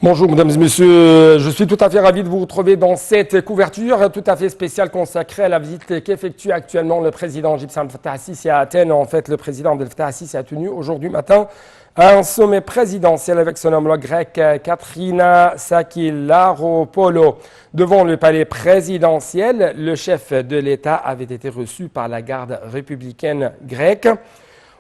Bonjour mesdames et messieurs, je suis tout à fait ravi de vous retrouver dans cette couverture tout à fait spéciale consacrée à la visite qu'effectue actuellement le président égyptien Abdel Fattah al-Sisi à Athènes. En fait, le président Abdel Fattah al-Sisi a tenu aujourd'hui matin un sommet présidentiel avec son homologue grec Katrina Sakilaropoulou. Devant le palais présidentiel, le chef de l'État avait été reçu par la garde républicaine grecque.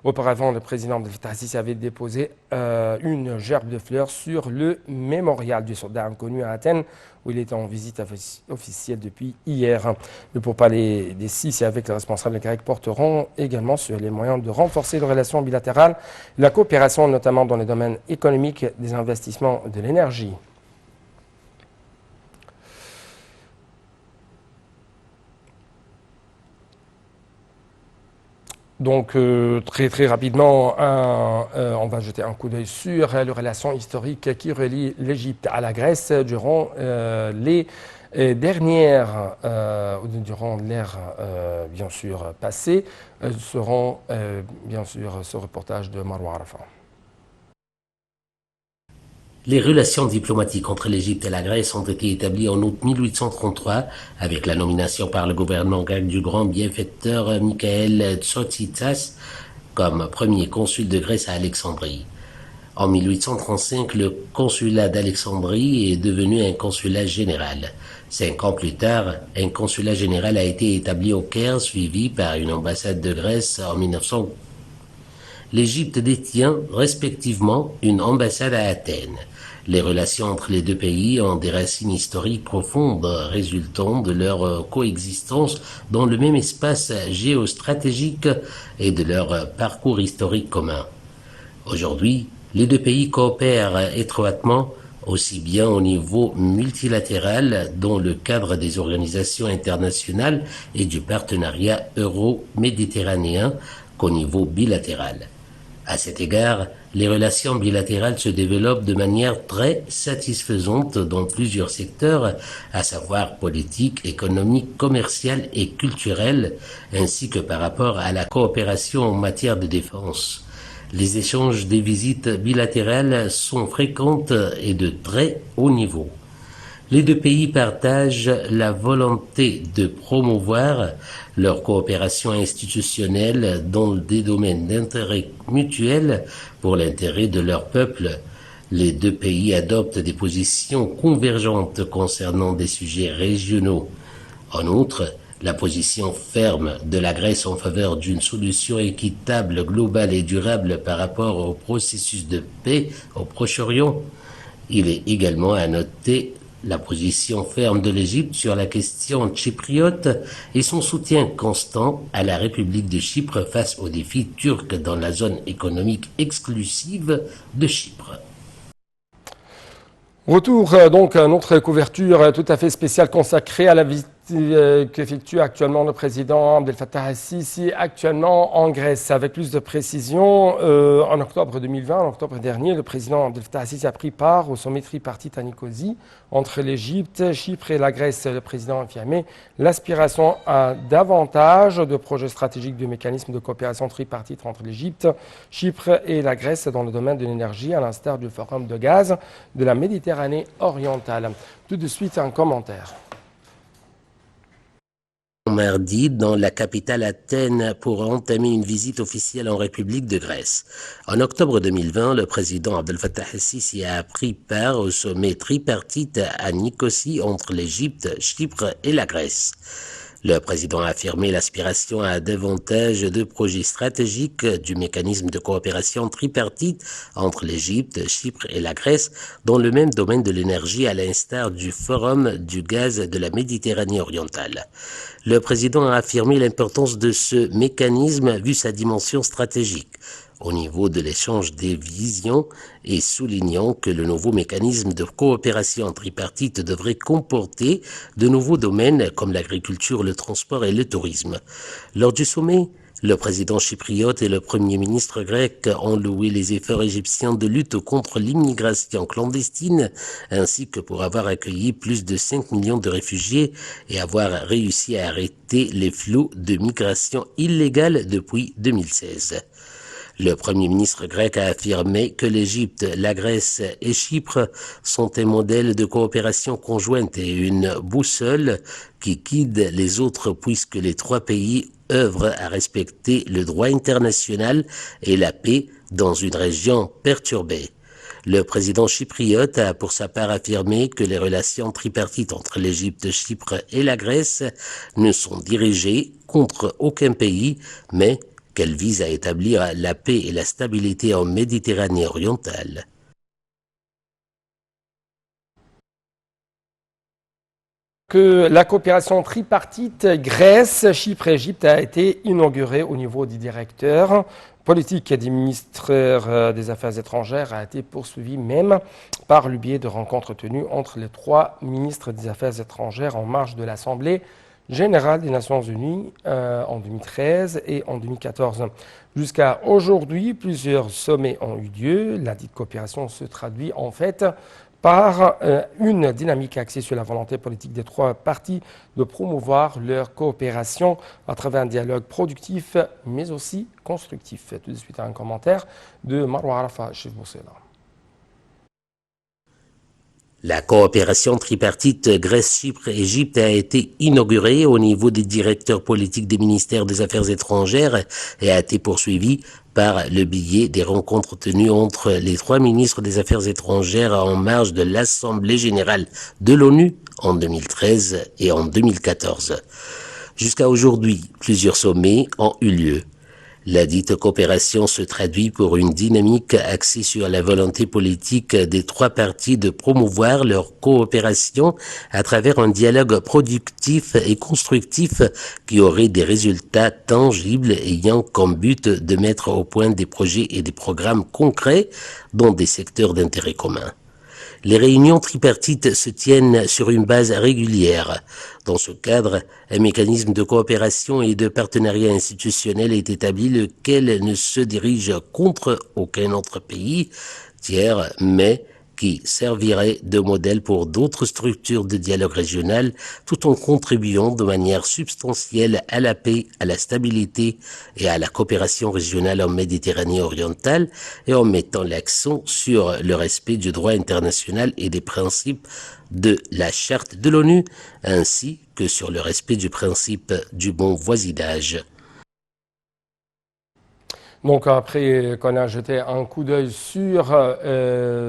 Auparavant, le président Abdel Fattah al-Sisi avait déposé une gerbe de fleurs sur le mémorial du soldat inconnu à Athènes, où il était en visite officielle depuis hier. Le pourparlers des Sisi avec les responsables grecs porteront également sur les moyens de renforcer les relations bilatérales, la coopération notamment dans les domaines économiques, des investissements, de l'énergie. Donc, très rapidement, on va jeter un coup d'œil sur les relations historiques qui relient l'Égypte à la Grèce durant durant l'ère bien sûr passée, seront bien sûr ce reportage de Marwa Arafat. Les relations diplomatiques entre l'Égypte et la Grèce ont été établies en août 1833 avec la nomination par le gouvernement grec du grand bienfaiteur Michael Tsotsitas comme premier consul de Grèce à Alexandrie. En 1835, le consulat d'Alexandrie est devenu un consulat général. 5 ans plus tard, un consulat général a été établi au Caire, suivi par une ambassade de Grèce en 1900. L'Égypte détient respectivement une ambassade à Athènes. Les relations entre les deux pays ont des racines historiques profondes résultant de leur coexistence dans le même espace géostratégique et de leur parcours historique commun. Aujourd'hui, les deux pays coopèrent étroitement, aussi bien au niveau multilatéral dans le cadre des organisations internationales et du partenariat euro-méditerranéen qu'au niveau bilatéral. À cet égard, les relations bilatérales se développent de manière très satisfaisante dans plusieurs secteurs, à savoir politique, économique, commercial et culturel, ainsi que par rapport à la coopération en matière de défense. Les échanges des visites bilatérales sont fréquentes et de très haut niveau. Les deux pays partagent la volonté de promouvoir leur coopération institutionnelle dans des domaines d'intérêt mutuel pour l'intérêt de leur peuple. Les deux pays adoptent des positions convergentes concernant des sujets régionaux. En outre, la position ferme de la Grèce en faveur d'une solution équitable, globale et durable par rapport au processus de paix au Proche-Orient. Il est également à noter la position ferme de l'Égypte sur la question chypriote et son soutien constant à la République de Chypre face aux défis turcs dans la zone économique exclusive de Chypre. Retour donc à notre couverture tout à fait spéciale consacrée à la visite qu'effectue actuellement le président Abdel Fattah al-Sisi actuellement en Grèce. Avec plus de précision, en octobre 2020, en octobre dernier, le président Abdel Fattah al-Sisi a pris part au sommet tripartite à Nicosie entre l'Égypte, Chypre et la Grèce. Le président a affirmé l'aspiration à davantage de projets stratégiques du mécanisme de coopération tripartite entre l'Égypte, Chypre et la Grèce dans le domaine de l'énergie, à l'instar du forum de gaz de la Méditerranée orientale. Tout de suite, un commentaire. Mardi, dans la capitale Athènes, pour entamer une visite officielle en République de Grèce. En octobre 2020, le président Abdel Fattah al-Sisi a pris part au sommet tripartite à Nicosie entre l'Égypte, Chypre et la Grèce. Le président a affirmé l'aspiration à davantage de projets stratégiques du mécanisme de coopération tripartite entre l'Égypte, Chypre et la Grèce dans le même domaine de l'énergie à l'instar du Forum du gaz de la Méditerranée orientale. Le président a affirmé l'importance de ce mécanisme vu sa dimension stratégique au niveau de l'échange des visions et soulignant que le nouveau mécanisme de coopération tripartite devrait comporter de nouveaux domaines comme l'agriculture, le transport et le tourisme. Lors du sommet, le président chypriote et le premier ministre grec ont loué les efforts égyptiens de lutte contre l'immigration clandestine, ainsi que pour avoir accueilli plus de 5 millions de réfugiés et avoir réussi à arrêter les flux de migration illégale depuis 2016. Le Premier ministre grec a affirmé que l'Égypte, la Grèce et Chypre sont un modèle de coopération conjointe et une boussole qui guide les autres puisque les trois pays œuvrent à respecter le droit international et la paix dans une région perturbée. Le président chypriote a pour sa part affirmé que les relations tripartites entre l'Égypte, Chypre et la Grèce ne sont dirigées contre aucun pays, mais qu'elles visent à établir la paix et la stabilité en Méditerranée orientale. Que la coopération tripartite Grèce, Chypre et Égypte a été inaugurée au niveau du directeur politique des ministères des Affaires étrangères a été poursuivie même par le biais de rencontres tenues entre les trois ministres des Affaires étrangères en marge de l'Assemblée générale des Nations Unies en 2013 et en 2014. Jusqu'à aujourd'hui, plusieurs sommets ont eu lieu. La dite coopération se traduit en fait par une dynamique axée sur la volonté politique des trois parties de promouvoir leur coopération à travers un dialogue productif, mais aussi constructif. Tout de suite, un commentaire de Marwa Arafa chez Boussela. La coopération tripartite Grèce-Chypre-Égypte a été inaugurée au niveau des directeurs politiques des ministères des Affaires étrangères et a été poursuivie par le biais des rencontres tenues entre les trois ministres des Affaires étrangères en marge de l'Assemblée générale de l'ONU en 2013 et en 2014. Jusqu'à aujourd'hui, plusieurs sommets ont eu lieu. La dite coopération se traduit pour une dynamique axée sur la volonté politique des trois parties de promouvoir leur coopération à travers un dialogue productif et constructif qui aurait des résultats tangibles ayant comme but de mettre au point des projets et des programmes concrets dans des secteurs d'intérêt commun. Les réunions tripartites se tiennent sur une base régulière. Dans ce cadre, un mécanisme de coopération et de partenariat institutionnel est établi, lequel ne se dirige contre aucun autre pays tiers, mais qui servirait de modèle pour d'autres structures de dialogue régional, tout en contribuant de manière substantielle à la paix, à la stabilité et à la coopération régionale en Méditerranée orientale et en mettant l'accent sur le respect du droit international et des principes de la Charte de l'ONU, ainsi que sur le respect du principe du bon voisinage. Donc après qu'on a jeté un coup d'œil sur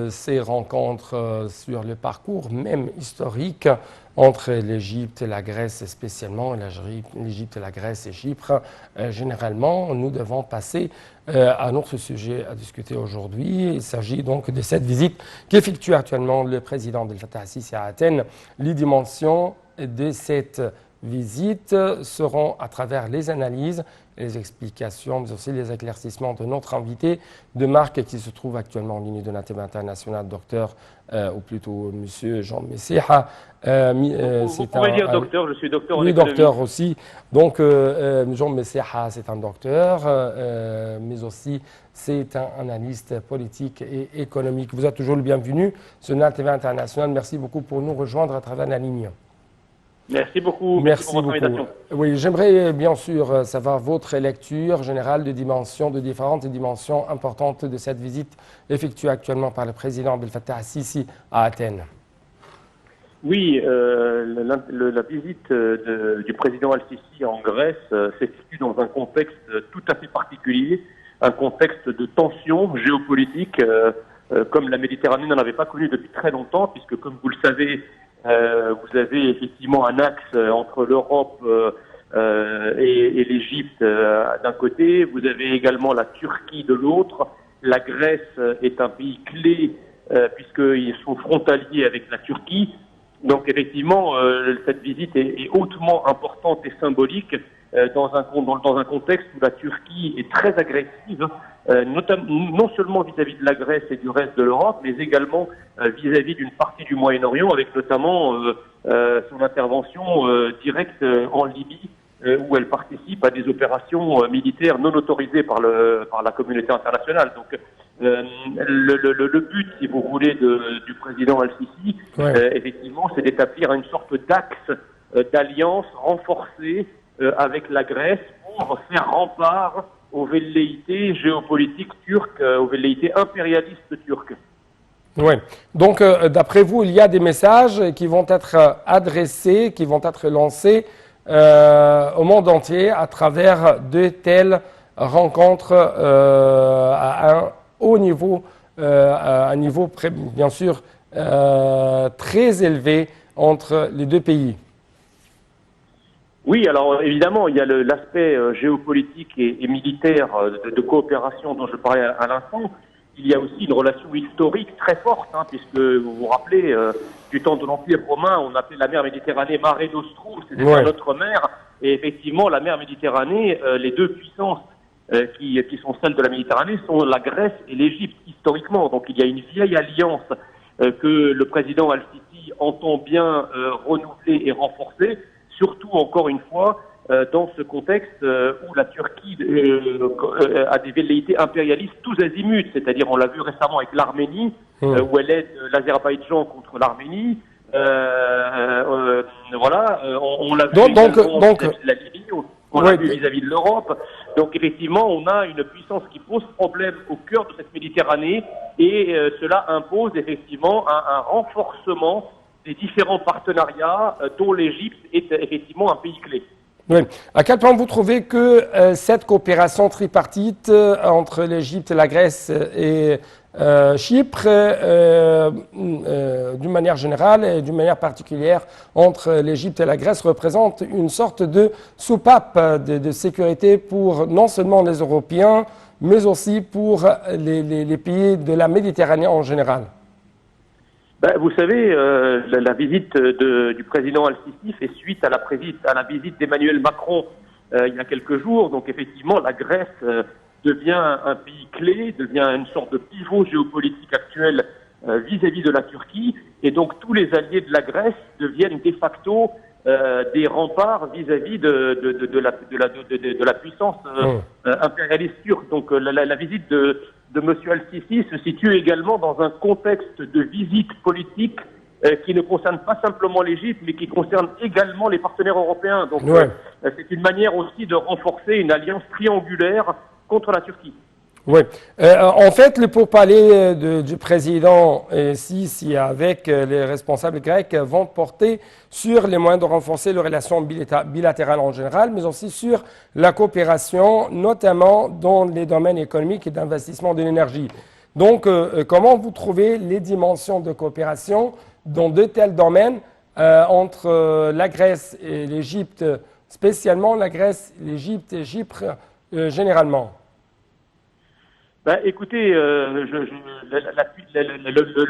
ces rencontres, sur le parcours même historique entre l'Égypte et la Grèce spécialement, l'Égypte, la Grèce et Chypre, généralement, nous devons passer à notre sujet à discuter aujourd'hui. Il s'agit donc de cette visite qu'effectue actuellement le président Abdel Fattah al-Sisi à Athènes. Les dimensions de cette visite seront à travers les analyses, les explications, mais aussi les éclaircissements de notre invité de marque qui se trouve actuellement en ligne de l'Antenne internationale, docteur, ou plutôt monsieur Jean Messiha. Vous pouvez dire docteur, je suis docteur en oui, économie. docteur aussi. Donc, Jean Messiha, c'est un docteur, mais aussi c'est un analyste politique et économique. Vous êtes toujours le bienvenu sur l'Antenne internationale. Merci beaucoup pour nous rejoindre à travers la ligne. Merci beaucoup. Merci pour votre beaucoup. invitation. Oui, j'aimerais bien sûr savoir votre lecture générale de différentes dimensions importantes de cette visite effectuée actuellement par le président Abdel Fattah al-Sisi à Athènes. Oui, la visite du président al-Sisi en Grèce s'effectue dans un contexte tout à fait particulier, un contexte de tension géopolitique comme la Méditerranée n'en avait pas connu depuis très longtemps, puisque comme vous le savez, vous avez effectivement un axe entre l'Europe et l'Égypte d'un côté, vous avez également la Turquie de l'autre. La Grèce est un pays clé puisqu'ils sont frontaliers avec la Turquie. Donc effectivement, cette visite est hautement importante et symbolique dans un contexte où la Turquie est très agressive, non seulement vis-à-vis de la Grèce et du reste de l'Europe, mais également vis-à-vis d'une partie du Moyen-Orient, avec notamment son intervention directe en Libye, où elle participe à des opérations militaires non autorisées par la communauté internationale. Donc le but, si vous voulez, du président al-Sisi, effectivement, c'est d'établir une sorte d'axe d'alliance renforcée avec la Grèce pour faire rempart aux velléités géopolitiques turques, aux velléités impérialistes turques. Oui. Donc, d'après vous, il y a des messages qui vont être adressés, qui vont être lancés au monde entier à travers de telles rencontres à un haut niveau, à un niveau bien sûr très élevé entre les deux pays. Oui, alors évidemment, il y a l'aspect géopolitique et militaire de coopération dont je parlais à l'instant. Il y a aussi une relation historique très forte, puisque vous vous rappelez, du temps de l'Empire romain, on appelait la mer Méditerranée Mare Nostrum, c'était notre mer. Et effectivement, la mer Méditerranée, les deux puissances qui sont celles de la Méditerranée sont la Grèce et l'Égypte, historiquement. Donc il y a une vieille alliance que le président Al-Sisi entend bien renouveler et renforcer, surtout, encore une fois, dans ce contexte où la Turquie a des velléités impérialistes tous azimuts, c'est-à-dire on l'a vu récemment avec l'Arménie, où elle aide l'Azerbaïdjan contre l'Arménie. Voilà, on l'a vu vis-à-vis de la Libye, on l'a vu vis-à-vis de l'Europe. Donc effectivement, on a une puissance qui pose problème au cœur de cette Méditerranée et cela impose effectivement un renforcement des différents partenariats dont l'Égypte est effectivement un pays clé. Oui. À quel point vous trouvez que cette coopération tripartite entre l'Égypte, la Grèce et Chypre, d'une manière générale et d'une manière particulière entre l'Égypte et la Grèce, représente une sorte de soupape de sécurité pour non seulement les Européens, mais aussi pour les pays de la Méditerranée en général? Vous savez, la visite du président Al-Sisi fait suite à la visite d'Emmanuel Macron il y a quelques jours. Donc effectivement, la Grèce devient un pays clé, devient une sorte de pivot géopolitique actuel vis-à-vis de la Turquie. Et donc tous les alliés de la Grèce deviennent de facto des remparts vis-à-vis de la puissance impérialiste turque. Donc la visite de M. Al-Sisi se situe également dans un contexte de visite politique qui ne concerne pas simplement l'Égypte, mais qui concerne également les partenaires européens. Donc c'est une manière aussi de renforcer une alliance triangulaire contre la Turquie. Oui. En fait, les pourparlers du président Sisi avec les responsables grecs vont porter sur les moyens de renforcer les relations bilatérales en général, mais aussi sur la coopération, notamment dans les domaines économiques et d'investissement de l'énergie. Donc, comment vous trouvez les dimensions de coopération dans de tels domaines entre la Grèce et l'Égypte, spécialement la Grèce, l'Égypte et Chypre généralement? Écoutez, le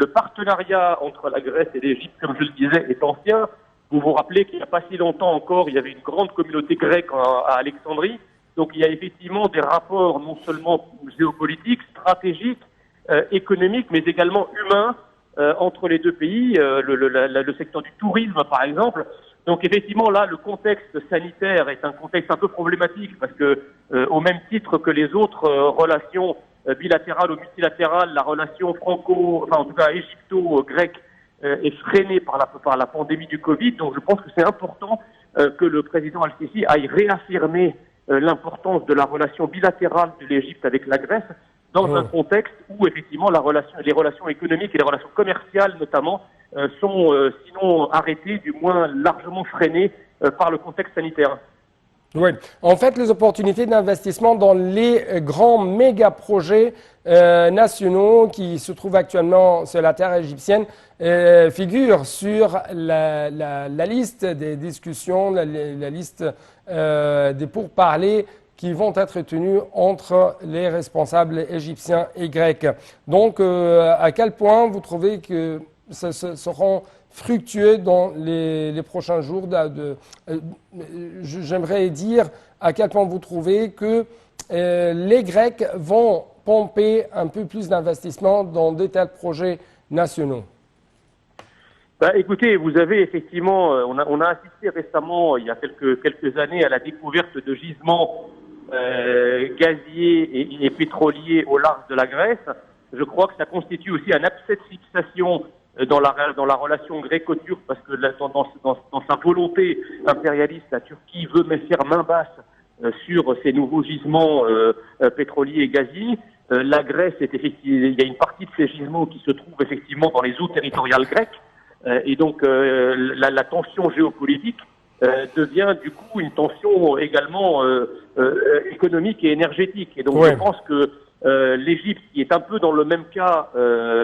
partenariat entre la Grèce et l'Égypte, comme je le disais, est ancien. Vous vous rappelez qu'il n'y a pas si longtemps encore, il y avait une grande communauté grecque à Alexandrie. Donc il y a effectivement des rapports non seulement géopolitiques, stratégiques, économiques, mais également humains entre les deux pays, le secteur du tourisme par exemple. Donc effectivement là, le contexte sanitaire est un contexte un peu problématique parce que au même titre que les autres relations bilatérales ou multilatérales, la relation en tout cas égypto-grecque est freinée par la pandémie du Covid. Donc je pense que c'est important que le président Al-Sisi aille réaffirmer l'importance de la relation bilatérale de l'Égypte avec la Grèce dans un contexte où effectivement les relations économiques et les relations commerciales notamment sont sinon arrêtées, du moins largement freinées par le contexte sanitaire. Oui. En fait, les opportunités d'investissement dans les grands méga-projets nationaux qui se trouvent actuellement sur la terre égyptienne figurent sur la liste des discussions, la liste des pourparlers qui vont être tenus entre les responsables égyptiens et grecs. Donc, à quel point vous trouvez que ce seront fructueux dans les prochains jours? J'aimerais dire à quel point vous trouvez que les Grecs vont pomper un peu plus d'investissement dans de tels projets nationaux. Écoutez, vous avez effectivement, on a assisté récemment, il y a quelques années, à la découverte de gisements gaziers et pétroliers au large de la Grèce. Je crois que ça constitue aussi un abcès de fixation dans la relation gréco-turque, parce que dans sa volonté impérialiste, la Turquie veut faire main basse sur ces nouveaux gisements pétroliers et gaziers. La Grèce est effectivement, il y a une partie de ces gisements qui se trouvent effectivement dans les eaux territoriales grecques, et donc la tension géopolitique devient du coup une tension également économique et énergétique. Et donc je pense que l'Égypte, qui est un peu dans le même cas,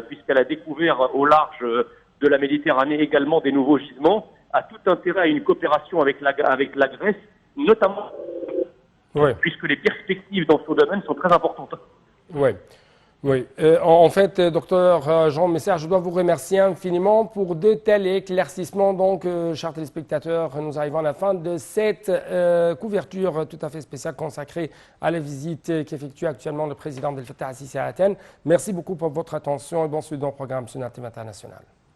puisqu'elle a découvert au large de la Méditerranée également des nouveaux gisements, a tout intérêt à une coopération avec la Grèce, notamment puisque les perspectives dans ce domaine sont très importantes. Oui. Oui, en fait, docteur Jean Messer, je dois vous remercier infiniment pour de tels éclaircissements. Donc, chers téléspectateurs, nous arrivons à la fin de cette couverture tout à fait spéciale consacrée à la visite qu'effectue actuellement le président Abdel Fattah al-Sisi à Athènes. Merci beaucoup pour votre attention et bon suite dans le programme Sunna TV International.